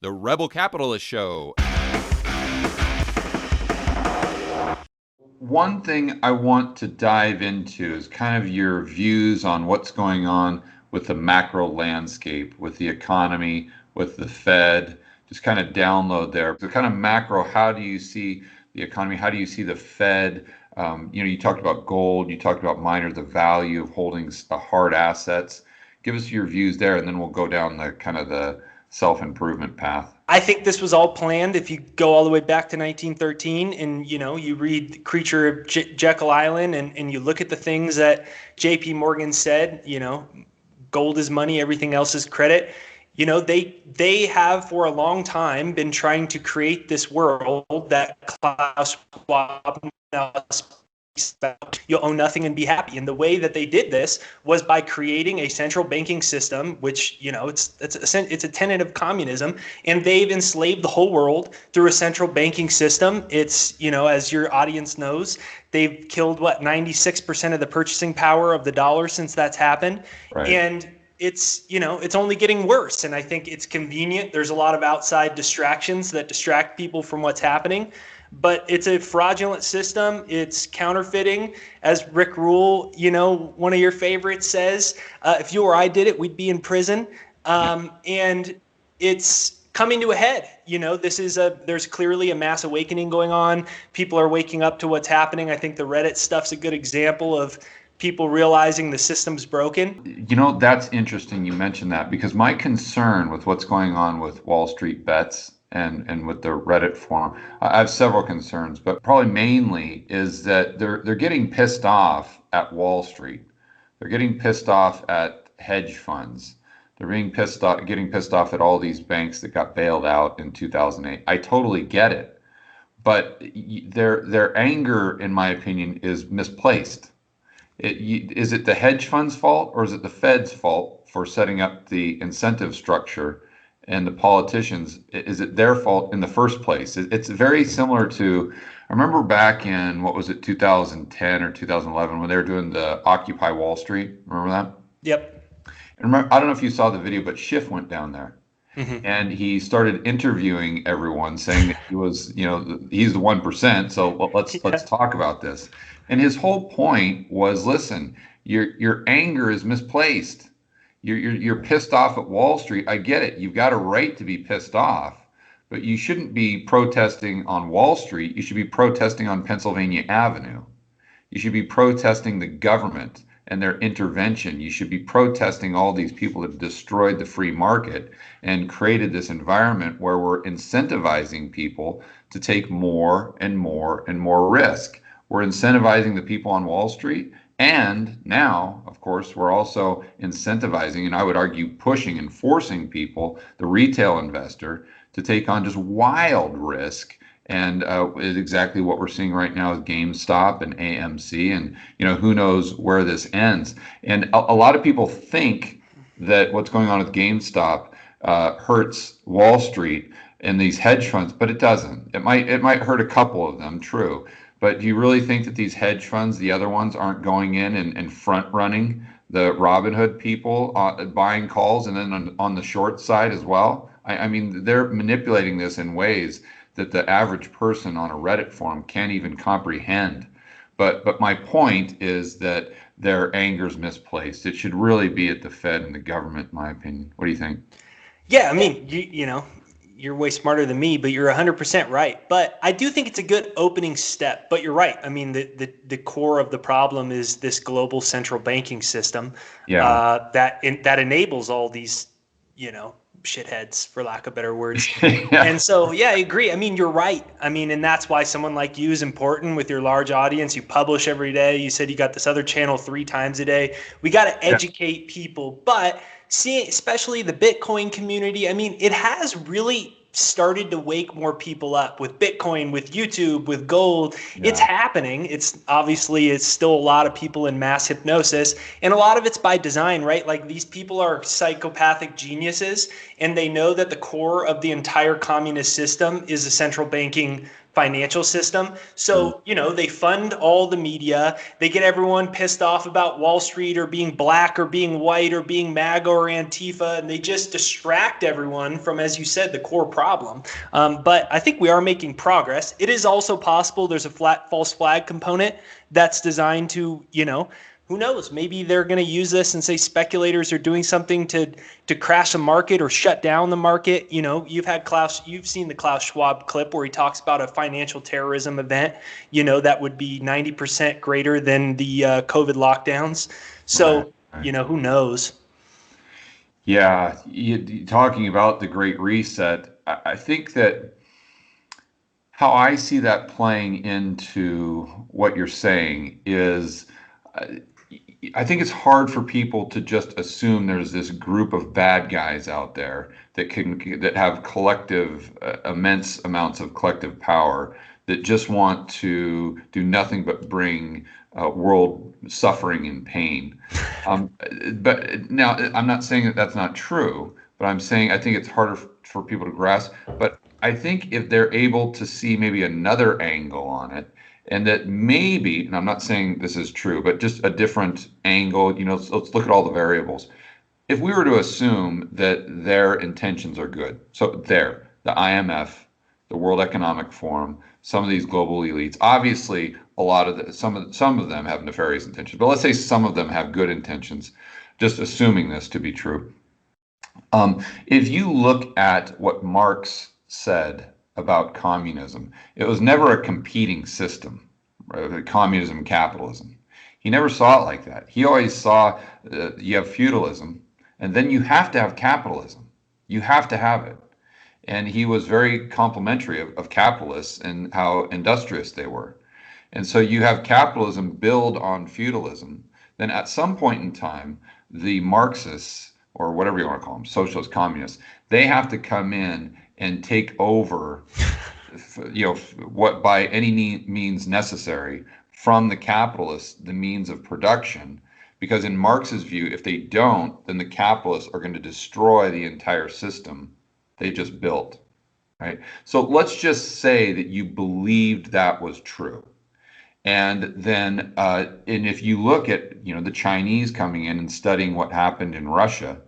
The Rebel Capitalist Show. One thing I want to dive into is kind of your views on what's going on with the macro landscape, with the economy, with the Fed. Just kind of download there. So kind of macro, how do you see the economy? How do you see the Fed? You talked about gold, you talked about miners, the value of holding hard assets. Give us your views there, and then we'll go down the kind of the self-improvement path. I think this was all planned. If you go all the way back to 1913 and, you read Creature of Jekyll Island and you look at the things that J.P. Morgan said, gold is money, everything else is credit. They have for a long time been trying to create this world that Klaus Schwab now speaks about. You'll own nothing and be happy. And the way that they did this was by creating a central banking system, which, it's a tenet of communism. And they've enslaved the whole world through a central banking system. It's, as your audience knows, they've killed 96% of the purchasing power of the dollar since that's happened. Right. And it's only getting worse. And I think it's convenient. There's a lot of outside distractions that distract people from what's happening. But it's a fraudulent system. It's counterfeiting. As Rick Rule, one of your favorites says, if you or I did it, we'd be in prison. And it's coming to a head. There's clearly a mass awakening going on. People are waking up to what's happening. I think the Reddit stuff's a good example of people realizing the system's broken. That's interesting you mentioned that, because my concern with what's going on with Wall Street bets and with the Reddit forum, I have several concerns, but probably mainly is that they're getting pissed off at Wall Street. They're getting pissed off at hedge funds. They're getting pissed off at all these banks that got bailed out in 2008. I totally get it, but their anger, in my opinion, is misplaced. Is it the hedge fund's fault, or is it the Fed's fault for setting up the incentive structure? And the politicians, is it their fault in the first place? It's very similar to, I remember back in, 2010 or 2011, when they were doing the Occupy Wall Street. Remember that? Yep. And I don't know if you saw the video, but Schiff went down there. Mm-hmm. And he started interviewing everyone, saying that he was, he's the 1%. So let's talk about this. And his whole point was, listen, your anger is misplaced. You're pissed off at Wall Street. I get it. You've got a right to be pissed off, but you shouldn't be protesting on Wall Street. You should be protesting on Pennsylvania Avenue. You should be protesting the government and their intervention. You should be protesting all these people that have destroyed the free market and created this environment where we're incentivizing people to take more and more and more risk. We're incentivizing the people on Wall Street. And now, of course, we're also incentivizing, and I would argue pushing and forcing people, the retail investor, to take on just wild risk. And is exactly what we're seeing right now with GameStop and AMC. And, who knows where this ends. And a lot of people think that what's going on with GameStop hurts Wall Street and these hedge funds, but it doesn't. It might hurt a couple of them, true. But do you really think that these hedge funds, the other ones, aren't going in and front running the Robinhood people, buying calls, and then on the short side as well? I mean, they're manipulating this in ways that the average person on a Reddit forum can't even comprehend. But my point is that their anger is misplaced. It should really be at the Fed and the government, in my opinion. What do you think? Yeah, I mean, you're way smarter than me, but you're 100% right. But I do think it's a good opening step. But you're right. I mean, the core of the problem is this global central banking system that enables all these, shitheads, for lack of better words. Yeah. And so, yeah, I agree. I mean, you're right. I mean, and that's why someone like you is important with your large audience. You publish every day. You said you got this other channel 3 times a day. We got to educate people. But seeing, especially the Bitcoin community, I mean, it has really started to wake more people up with Bitcoin, with YouTube, with gold. Yeah. It's happening. It's still a lot of people in mass hypnosis, and a lot of it's by design, right? Like, these people are psychopathic geniuses, and they know that the core of the entire communist system is a central banking financial system. So, they fund all the media. They get everyone pissed off about Wall Street or being black or being white or being MAGA or Antifa, and they just distract everyone from, as you said, the core problem. But I think we are making progress. It is also possible there's a false flag component that's designed to, who knows? Maybe they're going to use this and say speculators are doing something to crash a market or shut down the market. You've seen the Klaus Schwab clip where he talks about a financial terrorism event, that would be 90% greater than the COVID lockdowns. So, Right. Who knows? Yeah, talking about the Great Reset, I think that how I see that playing into what you're saying is, I think it's hard for people to just assume there's this group of bad guys out there that have immense amounts of collective power that just want to do nothing but bring world suffering and pain. But now, I'm not saying that that's not true, but I'm saying I think it's harder for people to grasp. But I think if they're able to see maybe another angle on it, and that maybe, and I'm not saying this is true, but just a different angle, let's look at all the variables. If we were to assume that their intentions are good, so the IMF, the World Economic Forum, some of these global elites, obviously some of them have nefarious intentions, but let's say some of them have good intentions, just assuming this to be true. If you look at what Marx said about communism, it was never a competing system, right? Communism, capitalism. He never saw it like that. He always saw you have feudalism, and then you have to have capitalism. You have to have it. And he was very complimentary of capitalists and how industrious they were. And so you have capitalism build on feudalism. Then at some point in time, the Marxists, or whatever you want to call them, socialist communists, they have to come in and take over, what by any means necessary from the capitalists, the means of production. Because in Marx's view, if they don't, then the capitalists are going to destroy the entire system they just built, right? So let's just say that you believed that was true. And then, and if you look at, the Chinese coming in and studying what happened in Russia,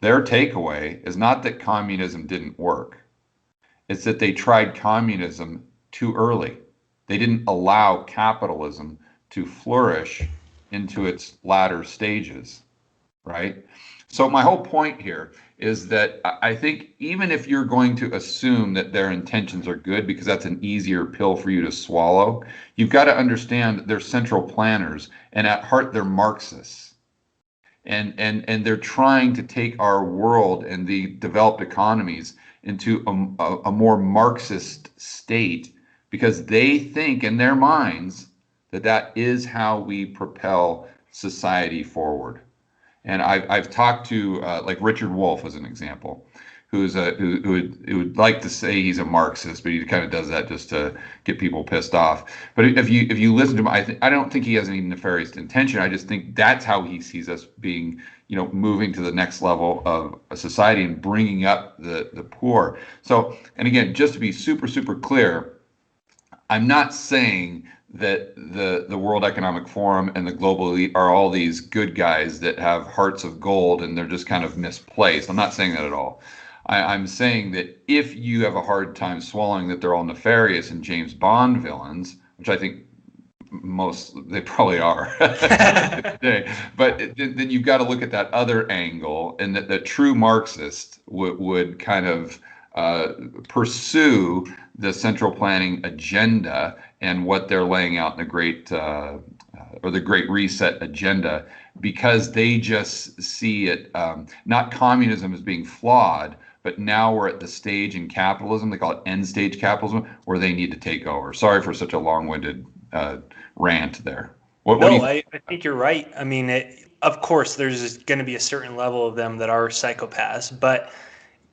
their takeaway is not that communism didn't work. It's that they tried communism too early. They didn't allow capitalism to flourish into its latter stages, right? So my whole point here is that I think even if you're going to assume that their intentions are good, because that's an easier pill for you to swallow, you've got to understand that they're central planners, and at heart they're Marxists. And they're trying to take our world and the developed economies into a more Marxist state, because they think in their minds that is how we propel society forward. And I've talked to like Richard Wolff as an example, who would like to say he's a Marxist, but he kind of does that just to get people pissed off. But if you listen to him, I don't think he has any nefarious intention. I just think that's how he sees us being, moving to the next level of a society and bringing up the poor. So, and again, just to be super, super clear, I'm not saying that the World Economic Forum and the global elite are all these good guys that have hearts of gold and they're just kind of misplaced. I'm not saying that at all. I'm saying that if you have a hard time swallowing that they're all nefarious and James Bond villains, which I think they probably are, but then you've got to look at that other angle, and that the true Marxist would kind of pursue the central planning agenda and what they're laying out in the Great Reset agenda, because they just see it, not communism as being flawed, but now we're at the stage in capitalism, they call it end stage capitalism, where they need to take over. Sorry for such a long-winded rant there. I think you're right. I mean, of course, there's going to be a certain level of them that are psychopaths, but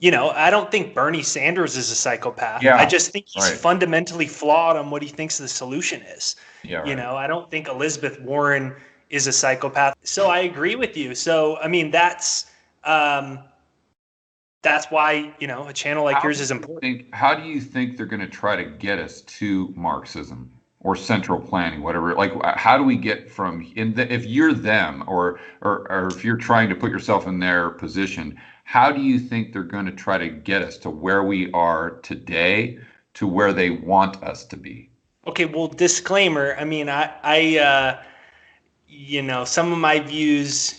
I don't think Bernie Sanders is a psychopath. Yeah, I just think he's right. fundamentally flawed on what he thinks the solution is. Yeah, right. I don't think Elizabeth Warren is a psychopath. So I agree with you. So, I mean, that's that's why, a channel like yours is important. How do you think they're going to try to get us to Marxism or central planning, whatever? Like, how do we get from if you're them, or if you're trying to put yourself in their position, how do you think they're going to try to get us to where we are today to where they want us to be? Okay, well, disclaimer. I mean, some of my views,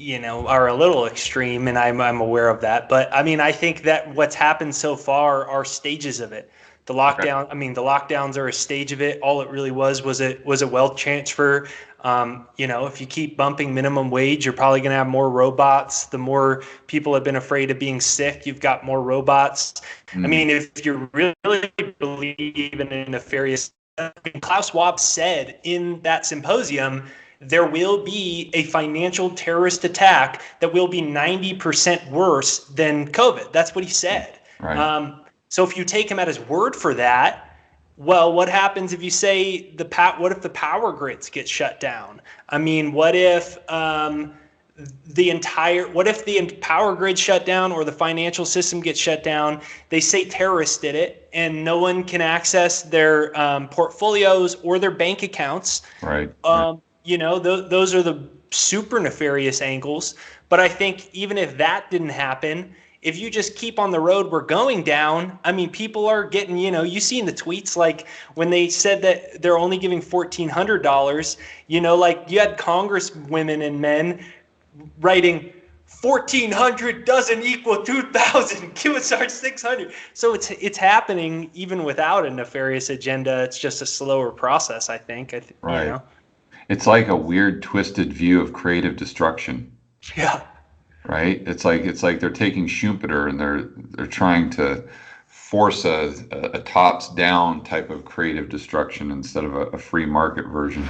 are a little extreme, and I'm aware of that. But I mean, I think that what's happened so far are stages of it. The lockdown, okay. I mean, the lockdowns are a stage of it. All it really was a wealth transfer. If you keep bumping minimum wage, you're probably going to have more robots. The more people have been afraid of being sick, you've got more robots. I mean, if you really believe in a nefarious, Klaus Schwab said in that symposium, there will be a financial terrorist attack that will be 90% worse than COVID. That's what he said. Right. So if you take him at his word for that, well, what happens if you say what if the power grids get shut down? I mean, what if the power grid shut down or the financial system gets shut down? They say terrorists did it, and no one can access their portfolios or their bank accounts. Right. Those are the super nefarious angles. But I think even if that didn't happen, if you just keep on the road we're going down, I mean, people are getting, you see in the tweets, like when they said that they're only giving $1,400, like you had congresswomen and men writing 1,400 doesn't equal 2,000. Give us our 600. So it's happening even without a nefarious agenda. It's just a slower process, I think. Right. It's like a weird, twisted view of creative destruction. Yeah. Right. It's like they're taking Schumpeter and they're trying to force a tops down type of creative destruction instead of a free market version.